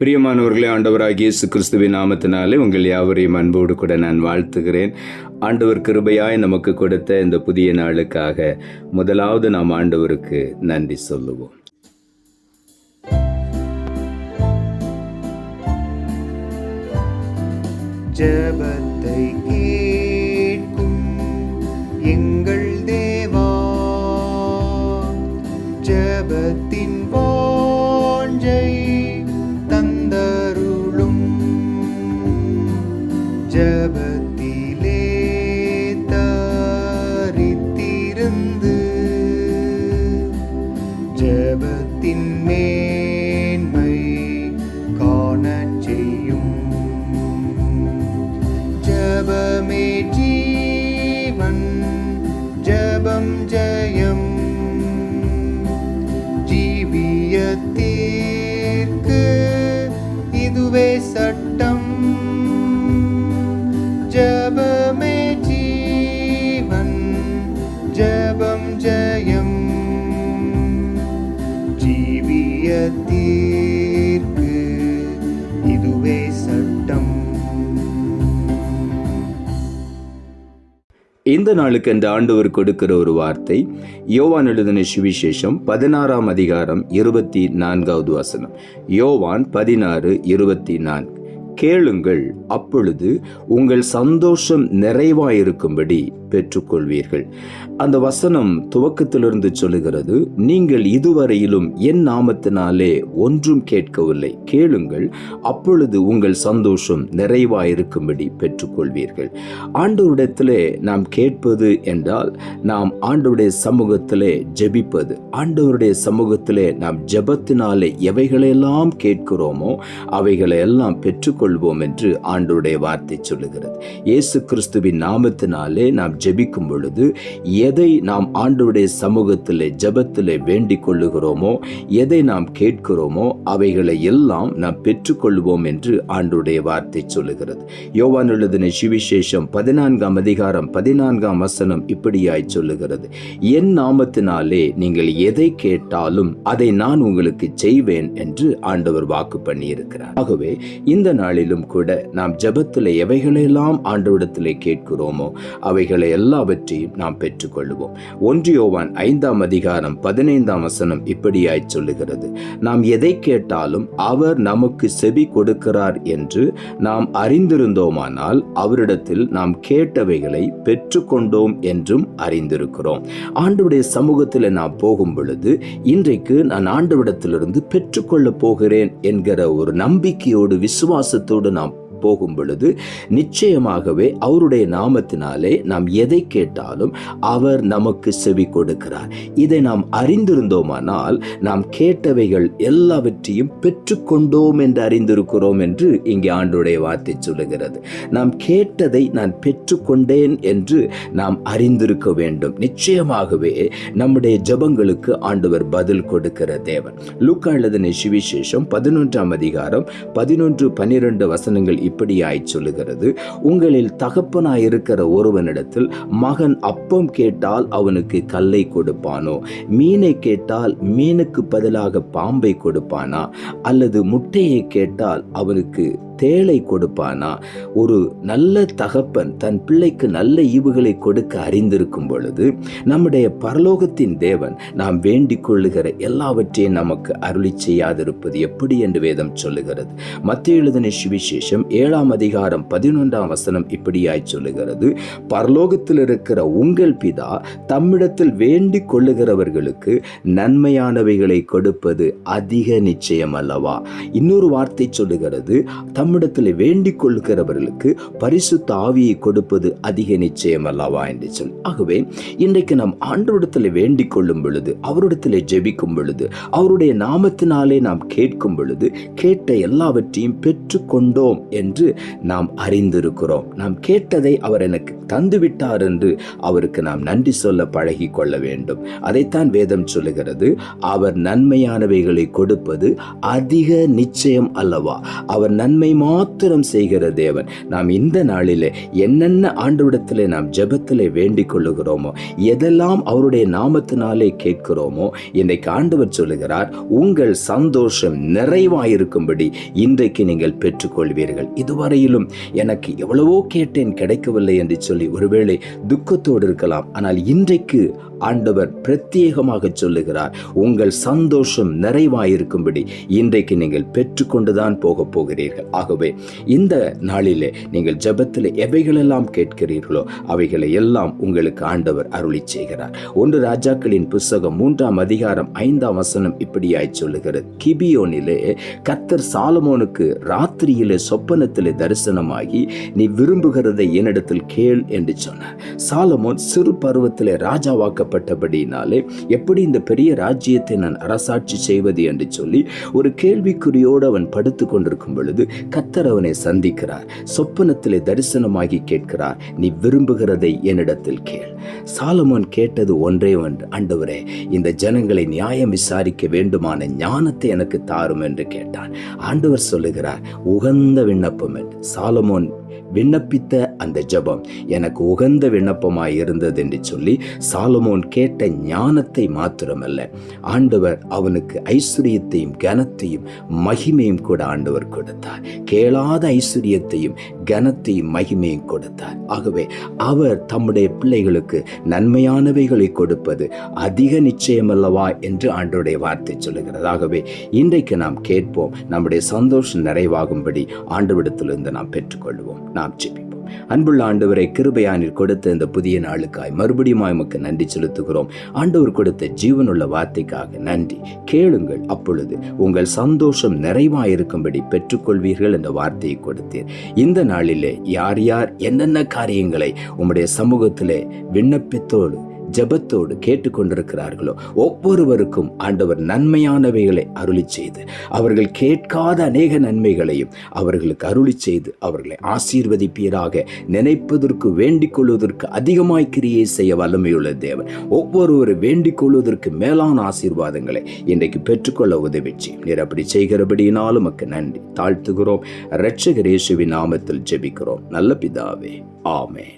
பிரியமானவர்களே, ஆண்டவராகிய இயேசு கிறிஸ்துவின் நாமத்தினாலே உங்கள் யாவரையும் அன்போடு கூட நான் வாழ்த்துகிறேன். ஆண்டவர் கிருபையாய் நமக்கு கொடுத்த இந்த புதிய நாளுக்காக முதலாவது நாம் ஆண்டவருக்கு நன்றி சொல்லுவோம். ஜெபத்தை கேட்கும் எங்கள் தேவா, ஜெபத்தின் வாஞ்சை தந்தருளும், ஜெபத்திலே தரித்திருந்து ஜெபத்தின் மேன்மை காணச் செய்யும். ஜெபமே ஜீவன், ஜெபம் ஜெயம், ஜீவியத்திற்கு இதுவே சட்டம். ஜெபமே ஜீவன், ஜெபம் ஜெயம், ஜீவியத்திற்கு இதுவே சட்டம். இந்த நாளுக்கு அந்த ஆண்டவர் கொடுக்கிற ஒரு வார்த்தை, யோவான் எழுதின சுவிசேஷம் 16ஆம் அதிகாரம் 24வது வசனம். யோவான் 16:24. கேளுங்கள், அப்பொழுது உங்கள் சந்தோஷம் நிறைவாயிருக்கும்படி பெற்றுக்கொள்வீர்கள். அந்த வசனம் துவக்கத்திலிருந்து சொல்லுகிறது, நீங்கள் இதுவரையிலும் என் நாமத்தினாலே ஒன்றும் கேட்கவில்லை, கேளுங்கள், அப்பொழுது உங்கள் சந்தோஷம் நிறைவாயிருக்கும்படி பெற்றுக்கொள்வீர்கள். ஆண்டவரிடத்திலே நாம் கேட்பது என்றால் நாம் ஆண்டவருடைய சமூகத்திலே ஜெபிப்பது. ஆண்டவருடைய சமூகத்திலே நாம் ஜெபத்தினாலே எவைகளெல்லாம் கேட்கிறோமோ அவைகளையெல்லாம் பெற்றுக்கொள்வோம் என்று ஆண்டவருடைய வார்த்தை சொல்லுகிறது. இயேசு கிறிஸ்துவின் நாமத்தினாலே நாம் ஜெபிக்கும் பொழுது எதை நாம் ஆண்டவருடைய சமூகத்திலே ஜெபத்திலே வேண்டிக் கொள்ளுகிறோமோ, எதை நாம் கேட்கிறோமோ அவைகளை எல்லாம் நாம் பெற்றுக்கொள்வோம் என்று ஆண்டவருடைய வார்த்தை சொல்லுகிறது. யோவான் எழுதின சுவிசேஷம் 14ஆம் அதிகாரம் 14ஆம் வசனம் இப்படியாய் சொல்லுகிறது, என் நாமத்தினாலே நீங்கள் எதை கேட்டாலும் அதை நான் உங்களுக்கு செய்வேன் என்று ஆண்டவர் வாக்கு பண்ணியிருக்கிறார். ஆகவே இந்த நாளிலும் கூட நாம் ஜெபத்திலே எவைகளெல்லாம் ஆண்டவரிடத்திலே கேட்கிறோமோ அவைகளை எல்லாவற்றையும் நாம் பெற்றுக்கொள்வோம். 1 யோவான் 5ஆம் அதிகாரம் 15ஆம் வசனம் இப்படியாய் சொல்லுகிறது, நாம் எதை கேட்டாலும் அவர் நமக்கு செவி கொடுக்கிறார் என்று நாம் அறிந்திருந்தோமானால் அவரிடத்தில் நாம் கேட்டவைகளை பெற்றுக்கொண்டோம் என்றும் அறிந்திருக்கிறோம். ஆண்டவருடைய சமூகத்தில் நாம் போகும் பொழுது இன்றைக்கு நான் ஆண்டவரிடத்திலிருந்து பெற்றுக்கொள்ளப் போகிறேன் என்கிற ஒரு நம்பிக்கையோடு விசுவாசத்தோடு நாம் போகும் பொழுது நிச்சயமாகவே அவருடைய நாமத்தினாலே நாம் எதை கேட்டாலும் அவர் நமக்கு செவி கொடுக்கிறார். இதை நாம் அறிந்திருந்தோமானால் நாம் கேட்டவைகள் எல்லாவற்றையும் பெற்றுக்கொண்டோம் என்று அறிந்திருக்கிறோம் என்று இங்கே ஆண்டவருடைய வார்த்தை சொல்லுகிறது. நாம் கேட்டதை நான் பெற்றுக்கொண்டேன் என்று நாம் அறிந்திருக்க வேண்டும். நிச்சயமாகவே நம்முடைய ஜெபங்களுக்கு ஆண்டவர் பதில் கொடுக்கிற தேவன். லூக்கா எழுதின சுவிசேஷம் 11ஆம் அதிகாரம் 11-12 வசனங்கள் இப்படியாய் சொல்லுகிறது, உங்களில் தகப்பனாய் இருக்கிற ஒருவனிடத்தில் மகன் அப்பம் கேட்டால் அவனுக்கு கல்லை கொடுப்பானோ, மீனை கேட்டால் மீனுக்கு பதிலாக பாம்பை கொடுப்பானா, அல்லது முட்டையை கேட்டால் அவனுக்கு தேளை கொடுப்பானா? ஒரு நல்ல தகப்பன் தன் பிள்ளைக்கு நல்ல ஈவுகளை கொடுக்க அறிந்திருக்கும் பொழுது நம்முடைய பரலோகத்தின் தேவன் நாம் வேண்டிக் கொள்ளுகிற எல்லாவற்றையும் நமக்கு அருளி செய்யாதிருப்பது எப்படி என்று வேதம் சொல்லுகிறது. மத்தேயு எழுதின சுவிசேஷம் 7ஆம் அதிகாரம் 11ஆம் வசனம் இப்படியாய் சொல்லுகிறது, பரலோகத்தில் இருக்கிற உங்கள் பிதா தம்மிடத்தில் வேண்டிக் கொள்ளுகிறவர்களுக்கு நன்மையானவைகளை கொடுப்பது அதிக நிச்சயம் அல்லவா? இன்னொரு வார்த்தை சொல்லுகிறது, நம்மிடத்தில் வேண்டிக் கொள்கிறவர்களுக்கு பரிசுத்த ஆவியை கொடுப்பது அதிக நிச்சயம் அல்லவா என்று சொல்லி. ஆகவே இன்றைக்கு நாம் ஆண்டவரிடத்தில் வேண்டிக் கொள்ளும் பொழுது, அவரிடத்தில் ஜெபிக்கும் பொழுது, அவருடைய நாமத்தினாலே நாம் கேட்கும் பொழுது கேட்ட எல்லாவற்றையும் பெற்றுக்கொண்டோம் என்று நாம் அறிந்திருக்கிறோம். நாம் கேட்டதை அவர் எனக்கு தந்துவிட்டார் என்று அவருக்கு நாம் நன்றி சொல்ல பழகி கொள்ள வேண்டும். அதைத்தான் வேதம் சொல்லுகிறது, அவர் நன்மையானவைகளை கொடுப்பது அதிக நிச்சயம் அல்லவா? அவர் நன்மை மாத்திரம் செய்கிற தேவன். நாம் இந்த நாளிலே என்னென்ன ஆண்டவரிடத்திலே நாம் ஜெபத்திலே வேண்டிக் கொள்ளுகிறோமோ, எதெல்லாம் அவருடைய நாமத்தினாலே கேட்கிறோமோ, இன்றைக்கு ஆண்டவர் சொல்லுகிறார், உங்கள் சந்தோஷம் நிறைவாயிருக்கும்படி இன்றைக்கு நீங்கள் பெற்றுக்கொள்வீர்கள். இதுவரையிலும் எனக்கு எவ்வளவோ கேட்டேன் கிடைக்கவில்லை என்று சொல்லி ஒருவேளை துக்கத்தோடு இருக்கலாம். ஆனால் இன்றைக்கு ஆண்டவர் பிரத்யேகமாக சொல்லுகிறார், உங்கள் சந்தோஷம் நிறைவாயிருக்கும்படி இன்றைக்கு நீங்கள் பெற்றுக்கொண்டுதான் போக போகிறீர்கள். ஆகவே இந்த நாளிலே நீங்கள் ஜெபத்தில் எவைகளெல்லாம் கேட்கிறீர்களோ அவைகளை எல்லாம் உங்களுக்கு ஆண்டவர் அருளி செய்கிறார். 1 ராஜாக்களின் புஸ்தகம் 3ஆம் அதிகாரம் 5ஆம் வசனம் இப்படியாய் சொல்லுகிறது, கிபியோனிலே கர்த்தர் சாலமோனுக்கு ராத்திரியிலே சொப்பனத்திலே தரிசனமாகி, நீ விரும்புகிறதை என்னிடத்தில் கேள் என்று சொன்னார். சாலமோன் சிறு பருவத்திலே ராஜாவாக்கப்பட்டபடினாலே எப்படி இந்த பெரிய ராஜ்யத்தை நான் அரசாட்சி செய்வது என்று சொல்லி ஒரு கேள்விக்குறியோடு அவன் படுத்து கொண்டிருக்கும் பொழுது கர்த்தர் அவனை சந்திக்கிறார். சொப்பனத்திலே தரிசனமாகி கேட்கிறார், நீ விரும்புகிறதை என்னிடத்தில் கேள். சாலமோன் கேட்டது ஒன்றே ஒன்று, ஆண்டவரே, இந்த ஜனங்களை நியாயம் விசாரிக்க வேண்டுமான ஞானத்தை எனக்கு தாரும் என்று கேட்டான். ஆண்டவர் சொல்லுகிறார், உகந்த விண்ணப்பம் என்று. சாலமோன் விண்ணப்பித்த அந்த ஜெபம் எனக்கு உகந்த விண்ணப்பமாய் இருந்தது என்று சொல்லி சாலமோன் கேட்ட ஞானத்தை மாத்திரமல்ல, ஆண்டவர் அவனுக்கு ஐஸ்வரியத்தையும் கனத்தையும் மகிமையும் கூட ஆண்டவர் கொடுத்தார். கேளாத ஐஸ்வரியத்தையும் கனத்தையும் மகிமையும் கொடுத்தார். ஆகவே அவர் தம்முடைய பிள்ளைகளுக்கு நன்மையானவைகளை கொடுப்பது அதிக நிச்சயமல்லவா என்று ஆண்டவருடைய வார்த்தை சொல்லுகிறது. ஆகவே இன்றைக்கு நாம் கேட்போம், நம்முடைய சந்தோஷம் நிறைவாகும்படி ஆண்டவரிடத்திலிருந்து நாம் பெற்றுக்கொள்வோம். நாம் ஜெபிப்போம். அன்புள்ள ஆண்டவரை, கிருபையானீர் கொடுத்த இந்த புதிய நாளுக்காய் மறுபடியும் உமக்கு நன்றி செலுத்துகிறோம். ஆண்டவர் கொடுத்த ஜீவனுள்ள வார்த்தைக்காக நன்றி. கேளுங்கள், அப்பொழுது உங்கள் சந்தோஷம் நிறைவாயிருக்கும்படி பெற்றுக்கொள்வீர்கள் என்ற வார்த்தையை கொடுத்தீர். இந்த நாளிலே யார் யார் என்னென்ன காரியங்களை உம்முடைய சமூகத்திலே விண்ணப்பத்தோடு ஜெபத்தோடு கேட்டுக்கொண்டிருக்கிறார்களோ ஒவ்வொருவருக்கும் ஆண்டவர் நன்மையானவைகளை அருளி செய்து, அவர்கள் கேட்காத அநேக நன்மைகளையும் அவர்களுக்கு அருளி செய்து அவர்களை ஆசீர்வதிப்பீராக. நினைப்பதற்கு வேண்டிக் கொள்வதற்கு அதிகமாய் கிரியை செய்ய வல்லமையுள்ள தேவன் ஒவ்வொருவரை வேண்டிக் கொள்வதற்கு மேலான ஆசீர்வாதங்களை இன்றைக்கு பெற்றுக்கொள்ள உதவி செய்யும். நீர் அப்படி செய்கிறபடியினாலும் உமக்கு நன்றி தாழ்த்துகிறோம். இரட்சகர் இயேசுவின் நாமத்தில் ஜெபிக்கிறோம் நல்ல பிதாவே, ஆமென்.